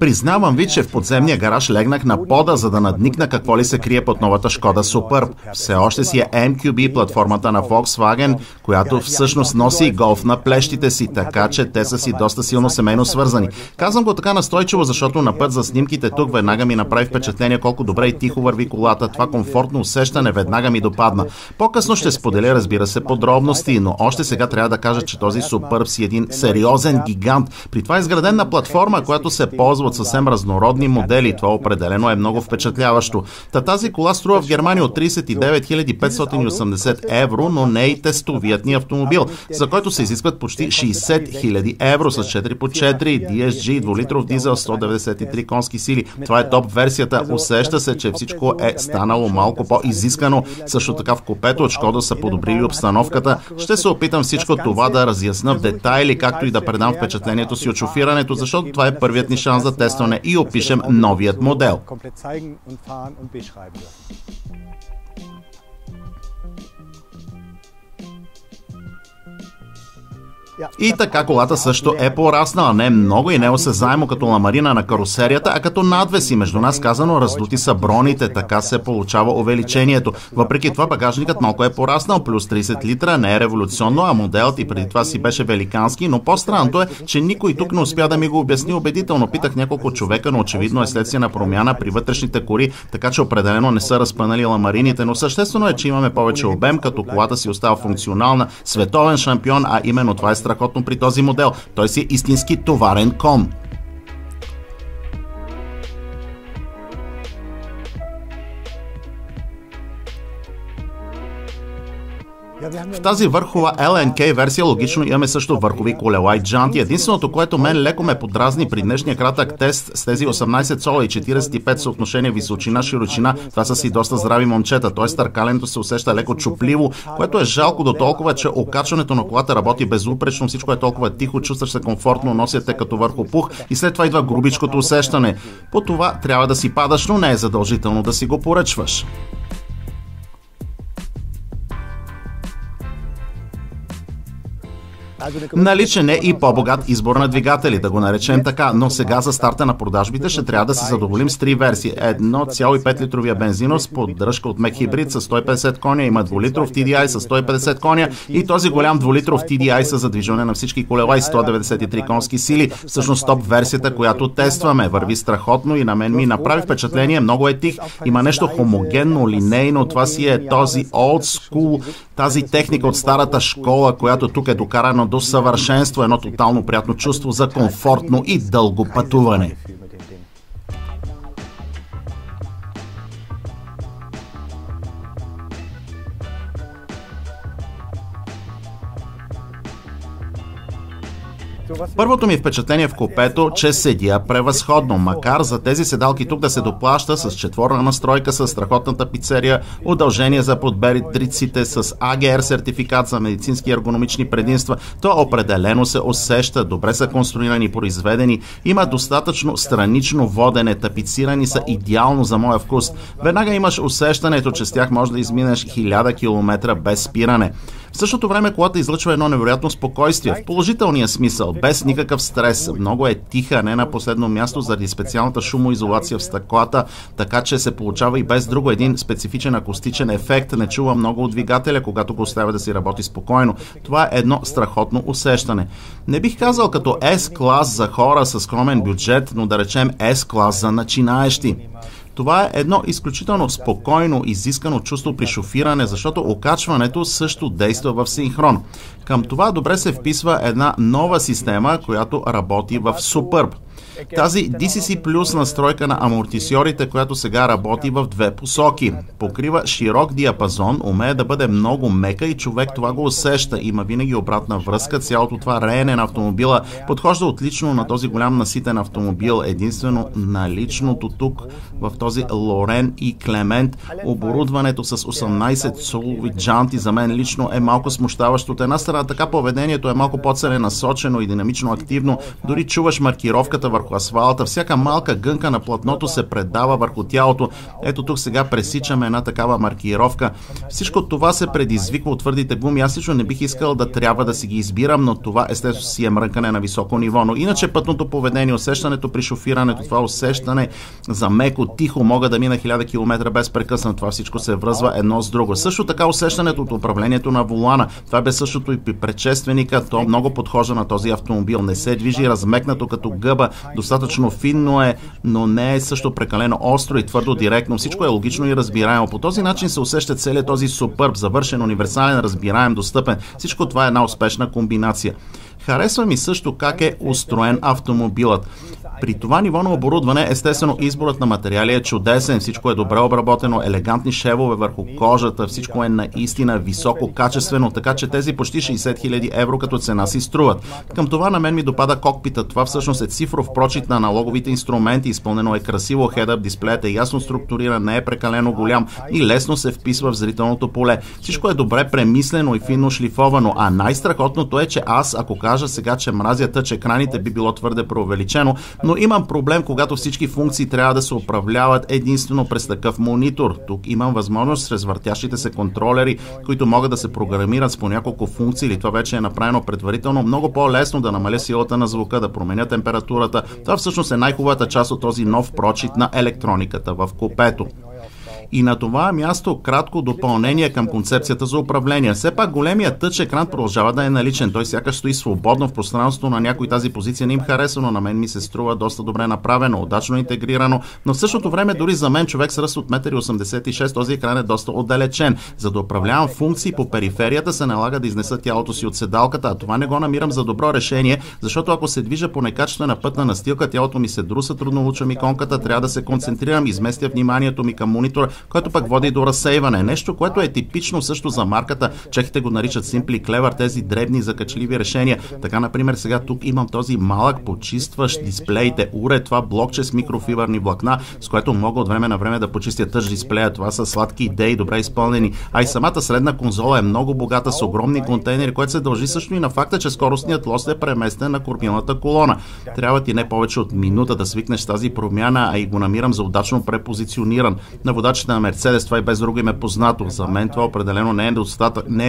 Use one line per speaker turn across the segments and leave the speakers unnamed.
Признавам ви, че в подземния гараж легнах на пода, за да надникна какво ли се крие под новата Шкода Superb. Все още си е MQB, платформата на Volkswagen, която всъщност носи голф на плещите си, така че те са си доста силно семейно свързани. Казвам го така настойчиво, защото на път за снимките тук веднага ми направи впечатление колко добре и тихо върви колата. Това комфортно усещане веднага ми допадна. По-късно ще споделя, разбира се, подробности, но още сега трябва да кажа, че този Superb си един сериозен гигант. При това изграден на платформа, която се ползва от съвсем разнородни модели. Това определено е много впечатляващо. Тази кола струва в Германия от 39 580 евро, но не и тестовият ни автомобил, за който се изискват почти 60 000 евро с 4x4 DSG, 2-литров дизел, 193 конски сили. Това е топ версията. Усеща се, че всичко е станало малко по-изискано. Също така в купето от Шкода са подобрили обстановката. Ще се опитам всичко това да разясна в детайли, както и да предам впечатлението си от шофирането, защото това е първият ни шанс за тестване и опишем новият модел. И така колата също е пораснала, не много и неосезаемо като ламарина на карусерията, а като надвеси. Между нас казано, раздути са броните, така се получава увеличението. Въпреки това багажникът малко е пораснал, плюс 30 литра, не е революционно, а моделът и преди това си беше великански, но по-странното е, че никой тук не успя да ми го обясни убедително. Питах няколко човека, но очевидно е следствие на промяна при вътрешните кори, така че определено не са разпънали ламарините, но съществено е, че имаме повече обем, като колата си остава функционална, световен шампион, а именно това е страхотно при този модел. Той си е истински товарен кон. В тази върхова LNK версия логично имаме също върхови колела и джанти. Единственото, което мен леко ме подразни при днешния кратък тест с тези 18 цола и 45 съотношение височина-широчина, това са си доста здрави момчета. Т.е. търкалянето се усеща леко чупливо, което е жалко до толкова, че окачването на колата работи безупречно, всичко е толкова тихо, чувстваш се комфортно, носите като върху пух и след това идва грубичкото усещане. По това трябва да си падаш, но не е задължително да си го поръчваш. Наличен е и по-богат избор на двигатели, да го наречем така, но сега за старта на продажбите ще трябва да се задоволим с три версии. 1,5 литровия бензинов с поддръжка от мек хибрид с 150 коня, има 2-литров TDI с 150 коня и този голям 2-литров TDI с задвижване на всички колела и 193 конски сили. Всъщност топ версията, която тестваме. Върви страхотно и на мен ми направи впечатление, много е тих, има нещо хомогенно, линейно, това си е този old school, тази техника от старата школа, която тук е докарана до съвършенство, едно тотално приятно чувство за комфортно и дълго пътуване. Първото ми впечатление в купето, че седя превъзходно, макар за тези седалки тук да се доплаща с четворна настройка, с страхотната пицерия, удължение за подбедриците, с AGR сертификат за медицински ергономични предимства, то определено се усеща, добре са конструирани и произведени, има достатъчно странично водене, тапицирани са идеално за моя вкус. Веднага имаш усещането, че с тях може да изминеш 1000 км без спиране. В същото време колата излъчва едно невероятно спокойствие, в положителния смисъл, без никакъв стрес. Много е тиха, не на последно място заради специалната шумоизолация в стъклата, така че се получава и без друго един специфичен акустичен ефект. Не чува много от двигателя, когато го оставя да си работи спокойно. Това е едно страхотно усещане. Не бих казал като S-клас за хора с скромен бюджет, но да речем S-клас за начинаещи. Това е едно изключително спокойно, изискано чувство при шофиране, защото окачването също действа в синхрон. Към това добре се вписва една нова система, която работи в Superb. Тази DCC Plus настройка на амортисьорите, която сега работи в две посоки. Покрива широк диапазон, умее да бъде много мека и човек това го усеща. Има винаги обратна връзка, цялото това реене на автомобила подхожда отлично на този голям наситен автомобил. Единствено наличното тук в този Лорен и Клемент, оборудването с 18 цолови джанти за мен лично е малко смущаващо. От една страна така поведението е малко по-целенасочено и динамично активно, дори чуваш маркировката върху върху асфалта, всяка малка гънка на платното се предава върху тялото. Ето тук сега пресичаме една такава маркировка. Всичко това се предизвиква от твърдите гуми. Аз лично не бих искал да трябва да си ги избирам, но това естествено си е мрънкане на високо ниво. Но иначе пътното поведение, усещането при шофирането, това усещане за меко, тихо, мога да мина 1000 км без прекъснато. Това всичко се връзва едно с друго. Също така усещането от управлението на волана. Това бе същото и при предшественика. То много подхожда на този автомобил. Не се движи размекнато като гъба. Достатъчно финно е, но не е също прекалено остро и твърдо директно. Всичко е логично и разбираемо. По този начин се усеща целият този супърб, завършен, универсален, разбираем, достъпен. Всичко това е една успешна комбинация. Харесва ми също как е устроен автомобилът. При това ниво на оборудване, естествено, изборът на материали е чудесен, всичко е добре обработено, елегантни шевове върху кожата, всичко е наистина високо качествено, така че тези почти 60 000 евро като цена си струват. Към това на мен ми допада кокпита. Това всъщност е цифров прочит на аналоговите инструменти, изпълнено е красиво, хедъп дисплеят е ясно структуриран, не е прекалено голям и лесно се вписва в зрителното поле. Всичко е добре премислено и финно шлифовано, а най-страхотното е, че аз, ако кажа сега, че мразя тъч екраните, би било твърде преувеличено, но имам проблем, когато всички функции трябва да се управляват единствено през такъв монитор. Тук имам възможност чрез въртящите се контролери, които могат да се програмират с по няколко функции, или това вече е направено предварително, много по-лесно да намаля силата на звука, да променя температурата. Това всъщност е най-хубавата част от този нов прочит на електрониката в купето. И на това място кратко допълнение към концепцията за управление. Все пак големият тъч екран продължава да е наличен. Той сякаш стои свободно в пространството, на някой тази позиция не им харесва, но на мен ми се струва доста добре направено, удачно интегрирано, но в същото време дори за мен, човек с ръст от 1,86 м, този екран е доста отдалечен. За да управлявам функции по периферията се налага да изнеса тялото си от седалката, а това не го намирам за добро решение, защото ако се движа по некачествена пътна настилка, тялото ми се друса, трудно учам иконката, трябва да се концентрирам, изместя вниманието ми към монитора, което пък води до разсейване. Нещо, което е типично също за марката. Чехите го наричат Simply Clever, тези дребни закачливи решения. Така, например, сега тук имам този малък почистващ дисплеите. Уре, това блокче с микрофибърни влакна, с което мога от време на време да почистя тъч дисплея. Това са сладки идеи, добре изпълнени. А и самата средна конзола е много богата с огромни контейнери, което се дължи също и на факта, че скоростният лост е преместен на кормилната колона. Трябва ти не повече от минута да свикнеш с тази промяна, а и го намирам за удачно препозициониран. На водачите на Мерцедес това и без друго им е познато. За мен това определено не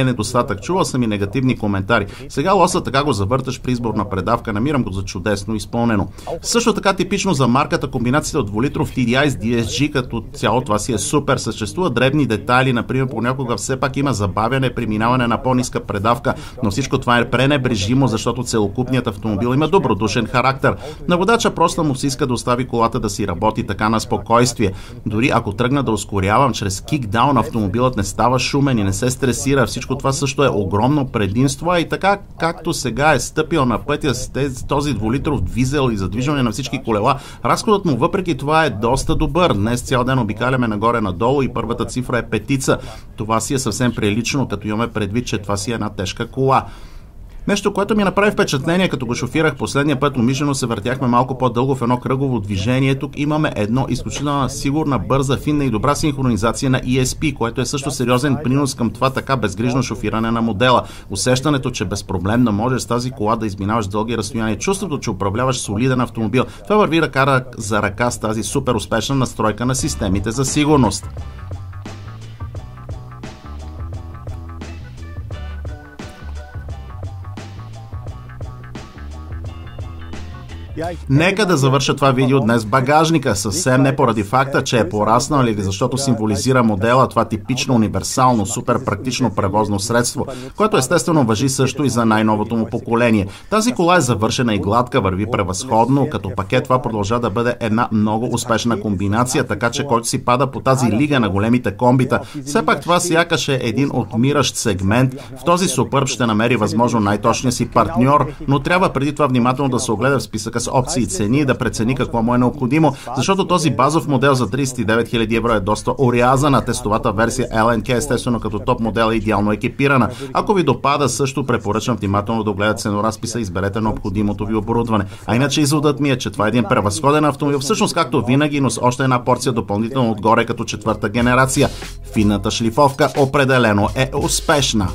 е недостатък. Чувал съм и негативни коментари. Сега лоса така го завърташ при избор на предавка, намирам го за чудесно изпълнено. Също така типично за марката комбинацията от 2-литров TDI с DSG като цяло това си е супер. Съществуват дребни детайли, например понякога все пак има забавяне при минаване на по-ниска предавка, но всичко това е пренебрежимо, защото целокупният автомобил има добродушен характер. На водача просто му се иска да остави колата да си работи така на спокойствие. Дори ако тръгна да ускорявам чрез кикдаун, автомобилът не става шумен и не се стресира. Всичко това също е огромно предимство, и така както сега е стъпил на пътя с този 2-литров дизел и задвижване на всички колела, разходът му въпреки това е доста добър. Днес цял ден обикаляме нагоре-надолу и първата цифра е 5. Това си е съвсем прилично, като имаме предвид, че това си е една тежка кола. Нещо, което ми направи впечатление, като го шофирах последния път, умишлено се въртяхме малко по-дълго в едно кръгово движение. Тук имаме едно изключително сигурна, бърза, финна и добра синхронизация на ESP, което е също сериозен принос към това така безгрижно шофиране на модела. Усещането, че безпроблемно можеш с тази кола да изминаваш дълги разстояния, чувството, че управляваш солиден автомобил, това върви ръка за ръка с тази супер успешна настройка на системите за сигурност. Нека да завърша това видео днес в багажника, съвсем не поради факта, че е пораснал или защото символизира модела, това типично универсално, супер практично превозно средство, което естествено важи също и за най-новото му поколение. Тази кола е завършена и гладка, върви превъзходно, като пакет това продължава да бъде една много успешна комбинация, така че който си пада по тази лига на големите комбита, все пак това сякаш е един отмиращ сегмент. В този супърб ще намери възможно най-точния си партньор, но трябва преди това внимателно да се огледа в списъка с опции и цени и да прецени какво му е необходимо, защото този базов модел за 39 000 евро е доста орязана. Тестовата версия LNK естествено като топ модел е идеално екипирана. Ако ви допада, също препоръчвам внимателно да огледате ценоразписа и изберете необходимото ви оборудване. А иначе изводът ми е, че това е един превъзходен автомобил, всъщност както винаги, но с още една порция допълнително отгоре като 4-та генерация. Финната шлифовка определено е успешна.